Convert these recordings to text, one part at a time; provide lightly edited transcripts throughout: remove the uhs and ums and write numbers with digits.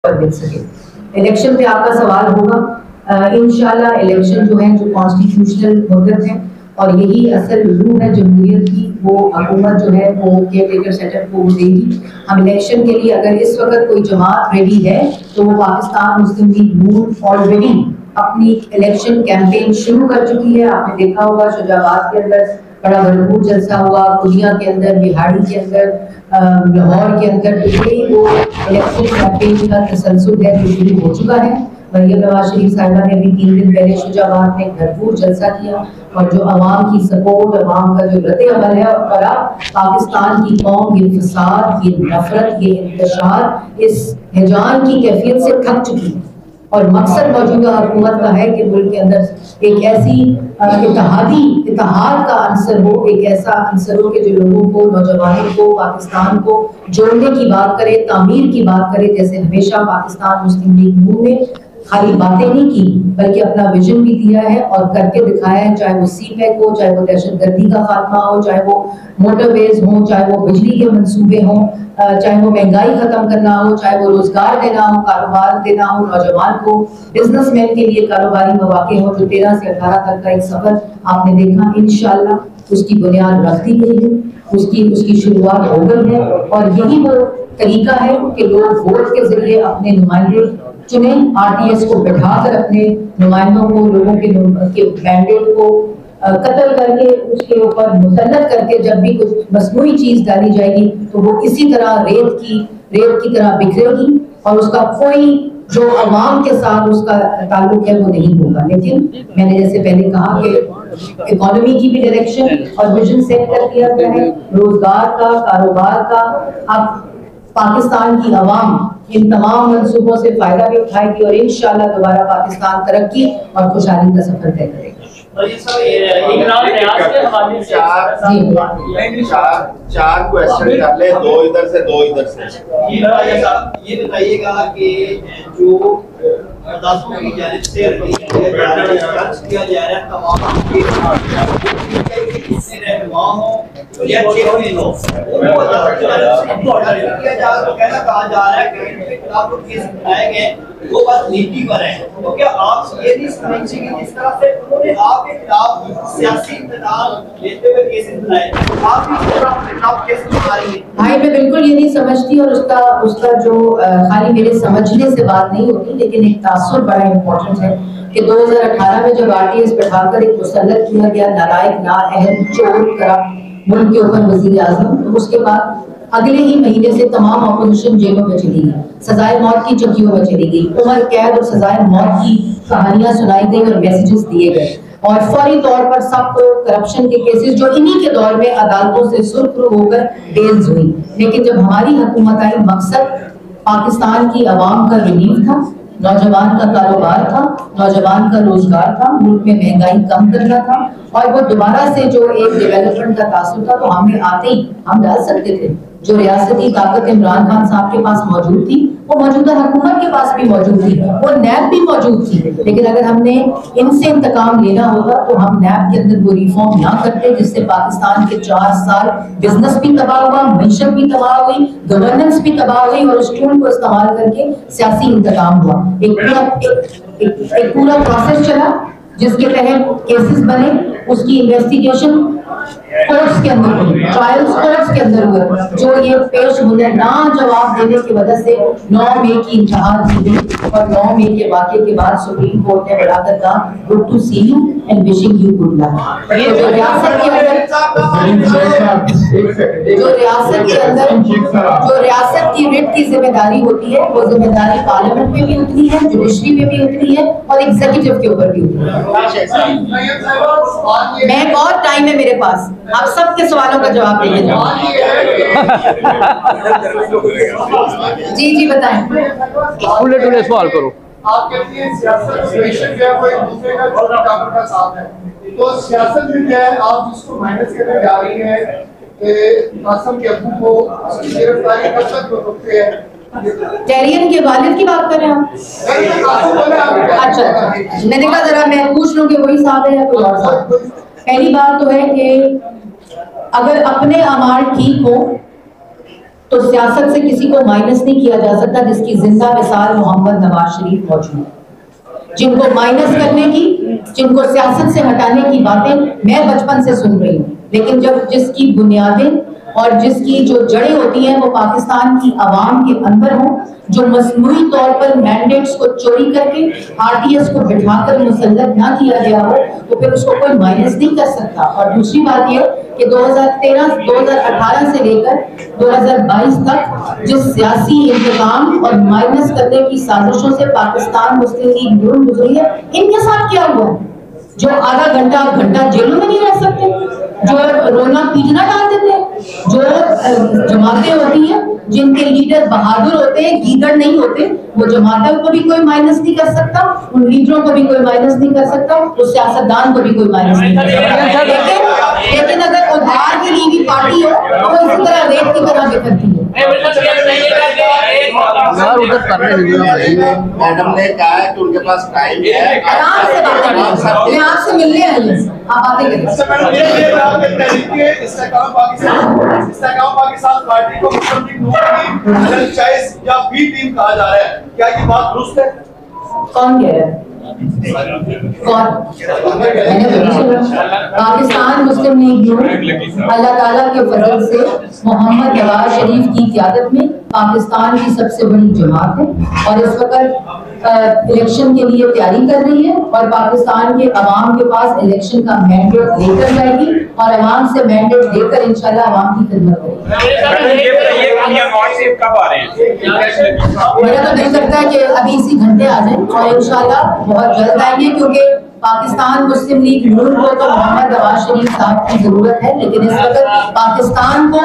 मिल सके। इलेक्शन पे आपका सवाल होगा। इंशाल्लाह इलेक्शन जो है, जो कॉन्स्टिट्यूशनल मुद्दत है और यही असल रूह है जमहूरियत की, वो हुकूमत जो है वो केयर सेटअप को देगी। हम इलेक्शन के लिए अगर इस वक्त कोई जमात रेडी है तो वो पाकिस्तान मुस्लिम लीग नून ऑलरेडी अपनी इलेक्शन कैंपेन शुरू कर चुकी है। आपने देखा होगा शुजाबाद के अंदर बड़ा भरपूर जलसा हुआ, कुलिया के अंदर, बिहाड़ी के अंदर, लाहौर के अंदर, यही वो इलेक्शन कैंपेन का तसलसल है जो शुरू हो चुका है। मरियम नवाज शरीफ साहिबा ने भी 3 दिन पहले शुजाबाद में भरपूर जलसा किया और जो अवाम की सपोर्ट, अवाम का जो रद्द अमल है और पाकिस्तान की कौम ये फसाद, ये नफरत, ये इंतशार, इस हिजान की कैफियत से थक चुकी है। और मकसद मौजूदा हुकूमत का है कि मुल्क के अंदर एक ऐसी इत्तेहाद का अंसर हो, एक ऐसा अंसर हो कि जो लोगों को, नौजवानों को, पाकिस्तान को जोड़ने की बात करे, तामीर की बात करे। जैसे हमेशा पाकिस्तान मुस्लिम लीग नून ने खाली बातें नहीं की बल्कि अपना विजन भी दिया है और करके दिखाया है। चाहे वो सीपैक हो, चाहे वो दहशतगर्दी का खात्मा हो, चाहे वो मोटरवेज हो, चाहे वो बिजली के मंसूबे हों, चाहे वो महंगाई खत्म करना हो, चाहे वो रोजगार देना हो, कारोबार देना हो नौजवान को, बिजनेसमैन के लिए कारोबारी मौके हो। जो 13 से 18 तक का एक सफर आपने देखा, इंशाल्लाह उसकी बुनियाद रख दी गई है, उसकी शुरुआत हो गई है। और यही वो तरीका है कि लोग वोट के जरिए अपने नुमाइंदे चुने, RTS को बैठाकर अपने नुमाइंदों को, लोगों के मैंडेट को कत्ल करके, उसके ऊपर मुसल्लत करके जब भी कुछ मसनूई चीज डाली जाएगी तो वो इसी तरह रेत की तरह बिखरेगी और उसका कोई जो अवाम के साथ उसका ताल्लुक है वो नहीं होगा। लेकिन मैंने जैसे पहले कहा कि इकोनॉमी की भी डायरेक्शन और विजन सेट कर दिया गया है, रोजगार का, कारोबार का। अब पाकिस्तान की अवाम इन तमाम मंसूबों से फायदा भी उठाएगी और इंशाल्लाह दोबारा पाकिस्तान तरक्की और खुशहाली का सफर तय करेगा। चार क्वेश्चन कर ले, 2 इधर से 2 इधर से। ये बताइएगा कि जो अरदासों की जानिब से खर्च किया जा रहा है तमाम या चेक लो, तो कहना कहा जा रहा है कि आप लोग केस बनाए गए वो बस नीति पर है। तो क्या आप ये नहीं समझेंगे कि जिस तरह से उन्होंने आपके खिलाफ सियासी इंतजाम लेते हुए केसेस बनाए, आप भी इस तरह अपने खिलाफ केस बना रही हैं? भाई मैं बिल्कुल ये नहीं समझती और उसका जो खाली मेरे समझने से बात नहीं होती, लेकिन एक तासुर बड़ा इम्पोर्टेंट है कि 2018 में जब RTS बैठाकर एक मुसल्लत किया गया नालायक, नाअहल, चोर, करप्ट मुल्क के ऊपर वजीर आजम, तो उसके बाद अगले ही महीने से तमाम अपोजिशन जेलों में चली गई, सजाए मौत की चक्कियों में चली गई, उम्र कैद और सजाए मौत की कहानियां सुनाई गई और मैसेजेस दिए गए और फौरी तौर पर सबको करप्शन के केसेस जो इन्हीं के दौर में अदालतों से सुर्खरू होकर डेल्स हुई। लेकिन जब हमारी हुकूमत आई, मकसद पाकिस्तान की आवाम का रिलीफ था, नौजवान का कारोबार था, नौजवान का रोजगार था, मुल्क में महंगाई कम करना था और वो दोबारा से जो एक डेवलपमेंट का तासुर था। तो हमने आते ही हम डाल सकते थे। जो रियासती ताकत इमरान खान साहब के पास मौजूद थी वो मौजूदा हुकूमत के पास भी मौजूद थी, वो नैब भी मौजूद थी। लेकिन अगर हमने इनसे इंतकाम लेना होगा तो हम नैब के अंदर वो रिफॉर्म ना करते जिससे पाकिस्तान के 4 साल बिजनेस भी तबाह हुआ, मीशत भी तबाह हुई, गवर्नेंस भी तबाह हुई और उस टूल को इस्तेमाल करके सियासी इंतकाम हुआ। एक पूरा प्रोसेस चला जिसके तहत केसेस बने, उसकी इन्वेस्टिगेशन कोर्ट्स के अंदर हुई, ट्रायल्स कोर्ट्स के अंदर हुए, जो ये पेश मुद्दे ना जवाब देने की वजह से 9 मई की इंतहा दी गई और 9 मई के वाक़े के बाद सुप्रीम कोर्ट ने बढ़ाकर कहा good to see you and wishing you good luck. जो रियासत के अंदर की रिट की जिम्मेदारी होती है, वो जिम्मेदारी पार्लियामेंट में भी उतनी है, जुडिशरी में भी उतनी है और एग्जीक्यूटिव के ऊपर भी उतनी है। मैं बहुत टाइम है मेरे पास, आप सबके सवालों का जवाब देंगे। जी बताएं। उल्टे सवाल करो। आप कहती हैं सियासत इलेक्शन जो है वो एक दूसरे का बराबर का साथ है, तो सियासत में क्या है आप जिसको माइनस करने जा रही है कि कासिम के अब्बू को गिरफ्तारी कब तक हो सकते हैं? टेरियन के वालिद की बात कर रहे हैं आप? अच्छा, मैंने कहा जरा मैं पूछ लूं कि वही साहब है या कोई और साहब। पहली बात तो है कि अगर अपने अमाल ठीक हो तो सियासत से किसी को माइनस नहीं किया जा सकता, जिसकी जिंदा मिसाल मोहम्मद नवाज शरीफ मौजूद है। जिनको माइनस करने की, जिनको सियासत से हटाने की बातें मैं बचपन से सुन रही हूँ, लेकिन जब जिसकी बुनियादें और जिसकी जो जड़ें होती हैं वो पाकिस्तान की आवाम के अंदर हो, जो मसनूई तौर पर मैंडेट्स को चोरी करके आरटीएस को बिठाकर मुसल्लत ना किया गया हो, तो फिर उसको कोई माइनस नहीं कर सकता। और दूसरी बात यह कि 2018 से लेकर 2022 तक जिस सियासी इंतजाम और माइनस करने की साजिशों से पाकिस्तान मुस्लिम लीग नून गुजरी है, इनके साथ क्या हुआ? जो आधा घंटा जेलों में नहीं रह सकते, जो रोना पीटना डाल देते हैं, जो जमातें होती हैं जिनके लीडर बहादुर होते हैं, गीदड़ नहीं होते, वो जमातों को भी कोई माइनस नहीं कर सकता, उन लीडरों को भी कोई माइनस नहीं कर सकता, उस सियासतदान को भी कोई माइनस नहीं कर सकता। लेकिन अगर उधार की ली हुई पार्टी हो तो वो इसी तरह रेत की तरह बिखरती है। मैडम ने कहा है कि उनके पास टाइम है, आराम से बातें करें, मैं आपसे मिलने आई हूँ, आप बातें करें। पाकिस्तान पार्टी को मुस्लिम लीग नून की चॉइस या बी टीम कहा जा रहा है, क्या ये बात दुरुस्त है? कौन कह रहा है? कौन? मैंने तो नहीं सुना। पाकिस्तान मुस्लिम लीग नून अल्लाह ताला के फजल से मोहम्मद नवाज शरीफ की क़यादत में पाकिस्तान की सबसे बड़ी जमात है और इस वक्त इलेक्शन के लिए तैयारी कर रही है और पाकिस्तान के अवाम के पास इलेक्शन का मैंडेट लेकर जाएगी और अवाम से मैंडेट लेकर इंशाल्लाह अवाम की खिदमत करेगी। मेरा तो दिल करता है कि अभी इसी घंटे आ जाए और इंशाल्लाह बहुत जल्द आएंगे, क्योंकि पाकिस्तान मुस्लिम लीग नून को तो मोहम्मद नवाज शरीफ साहब की जरूरत है, लेकिन इस वक्त पाकिस्तान को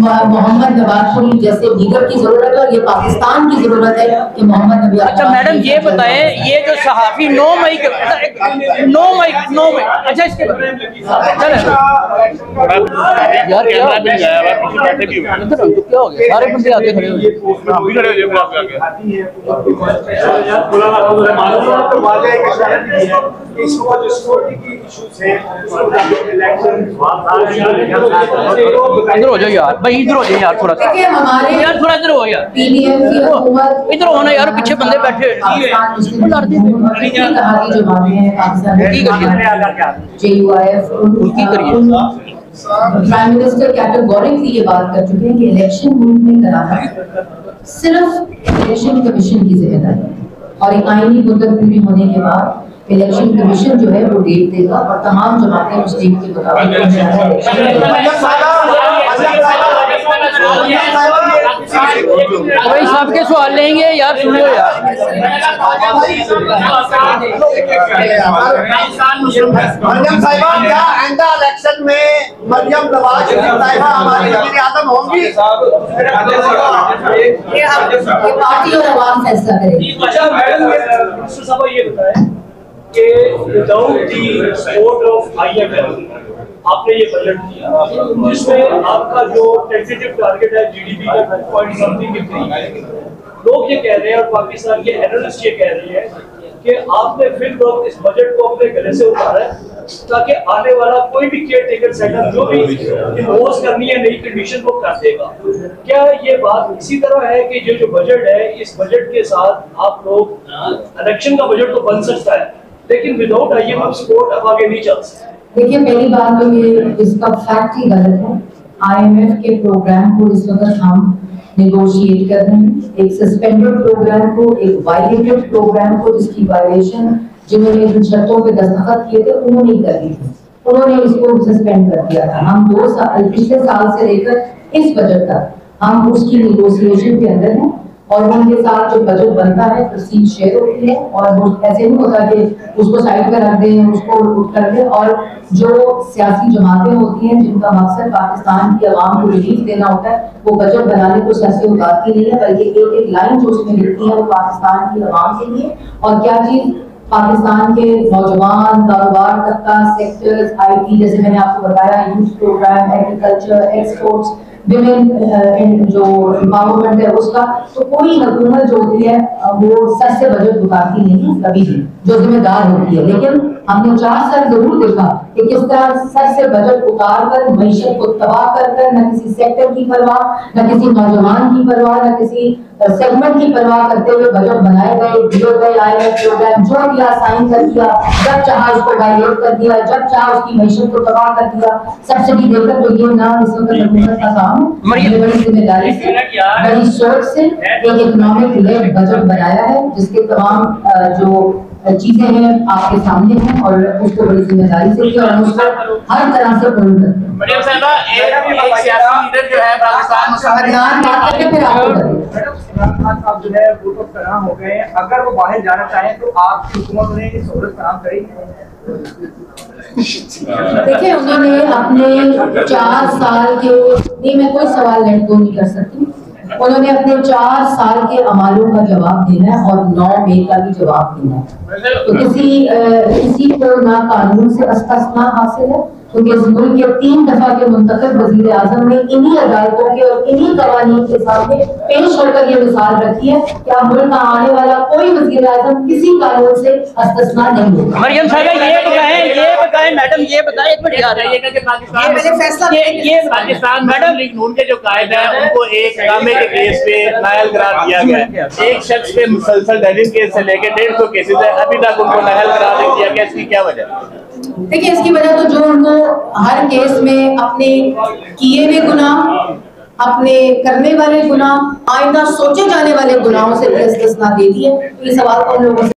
मोहम्मद नवाज शरीफ जैसे लीडर की जरूरत है और ये पाकिस्तान की जरूरत है कि मोहम्मद नबी। अच्छा मैडम ये बताएं, ये जो सहाफी 9 मई अच्छा इसके यार क्या हो गया, सारे बंदे आगे खड़े इसको जो सिक्योरिटी की इश्यूज है, इधर हो जाओ यार भाई, इधर हो जाओ यार थोड़ा सा यार, थोड़ा इधर हो यार, इधर हो ना यार, पीछे बंदे बैठे प्राइम मिनिस्टर कैटेगोरिकली ये बात कर चुके हैं कि इलेक्शन मुल्क में कराना सिर्फ इलेक्शन कमीशन की जिम्मेदारी है और एक आईनी मुद्दत पूरी होने के बाद इलेक्शन कमीशन जो है वो डेट देगा और तमाम जमातें उस डेट के मुताबिक भाई सबके सवाल लेंगे यार, सुन लो यार। मरियम साहिबा क्या आइंदा इलेक्शन में मरियम नवाज शरीफ साहिबा हमारी वज़ीर आज़म होंगी? ये पार्टी और अवाम फैसला करेगी। अच्छा मैडम साहब ये बताएं कि without the support of IMF आपने ये बजट दिया जिसमें आपका जो टेंटेटिव टारगेट है जीडीपी का 9 समथिंग के करीब है। लोग ये कह रहे हैं और पाकिस्तान के एनालिस्ट ये कह रहे हैं कि आपने फिर वक्त इस बजट को अपने गले से उतारा है ताकि आने वाला कोई भी केयर टेकर सेक्टर जो भी इम्पोज करनी है नई कंडीशन वो कर देगा। क्या ये बात इसी तरह है कि जो बजट है, इस बजट के साथ आप लोग इलेक्शन का बजट तो बन सकता है लेकिन विदाउट IMF सपोर्ट अब आगे नहीं चल सकते? देखिए पहली बात तो ये इसका फैक्ट ही गलत है। IMF के प्रोग्राम को इस वक्त हम नेगोशिएट कर रहे हैं, एक सस्पेंडेड प्रोग्राम को, एक वायलेटेड प्रोग्राम को, जिसकी वायलेशन जिन्होंने जिन शर्तों पे दस्तखत किए थे उन्होंने ही कर दी थी, उन्होंने इसको सस्पेंड कर दिया था। हम 2 साल पिछले साल से लेकर इस बजट तक हम उसकी नेगोशिएशन के अंदर हैं और उनके साथ जो बजट बनता है तस्वीर शेयर होती है और वो ऐसे नहीं होता कि उसको साइड पर रख दें, उसको कर दें। और जो सियासी जमातें होती हैं जिनका मकसद पाकिस्तान की आवाम को रिलीफ देना होता है, वो बजट बनाने को सियासी उतारती नहीं है, बल्कि एक एक लाइन जो उसमें लिखती है वो पाकिस्तान की आवाम के लिए और क्या चीज पाकिस्तान के नौजवान, कारोबार तबका, सेक्टर्स, IT जैसे मैंने आपको बताया, youth program, agriculture, exports, women जो एम्पावरमेंट है उसका। तो कोई हुकूमत जो होती है वो सर से बजट उतारती नहीं कभी भी, जो जिम्मेदार होती है। लेकिन हमने 4 साल जरूर देखा कि किस तरह सर से बजट उतार कर मईशत को तबाह कर न किसी सेक्टर की परवाह, न किसी नौजवान की परवाह, न किसी सेगमेंट की परवाह करते हुए बजट बनाए गए, दिए गए IMF प्रोग्राम जो दिया साइन कर दिया, जब चाहा उसको डाइवर्ट कर दिया, जब चाहा उसकी मईशत को तबाह कर दिया, सब्सिडी देकर। तो ये ना इस वक्त हुकूमत का काम है, बड़ी जिम्मेदारी से, बड़ी सोच से एक इकोनॉमिक लेड बजट बनाया है जिसके तमाम जो चीजें हैं आपके सामने हैं और उसको बड़ी जिम्मेदारी से किया और उसको हर तरह से पूर्ण करते हैं। मैडम साहबा, एक सियासी लीडर जो है पाकिस्तान ध्यान बात करके फिर आपको मैडम इमरान खान साहब जो है वो तो फराह हो गए हैं, अगर वो बाहर जाना चाहें तो आपकी हुकूमत उन्हें सहूलत फराहम करेगी? देखिए, उन्होंने अपने 4 साल के, नहीं मैं कोई सवाल लेट गो नहीं कर सकती, उन्होंने अपने 4 साल के अमालों का जवाब देना है और 9 मई का भी जवाब देना है। तो किसी को ना कानून से इस्तिस्ना हासिल है, क्योंकि इस मुल्क के 3 दफा के मुंतखब वजीर आजम ने इन्हीं अदालतों के और इन्हीं कवानीन के सामने पेश होकर ये मिसाल रखी है कि अब मुल्क का आने वाला कोई वजीर आजम किसी कानून से इस्तिस्ना नहीं होगा। मरियम साहब ये बताएं मैडम, ये बताएं एक मिनट याद रखिएगा कि पाकिस्तान ये पाकिस्तान मैडम लीग नून के जो कायद है उनको एक ड्रामे के केस पे नाअहल करार दिया गया है। एक शख्स पे मुसलसल दलील केस से लेकर 150 केसेस है, अभी तक उनको नाअहल करार नहीं दिया गया। इसकी क्या वजह? देखिए, इसकी वजह तो जो उनको हर केस में अपने किए हुए गुनाह, अपने करने वाले गुनाह, आइंदा सोचे जाने वाले गुनाहों से इस्तिस्ना दे दी है। ये सवाल तो हम लोगों से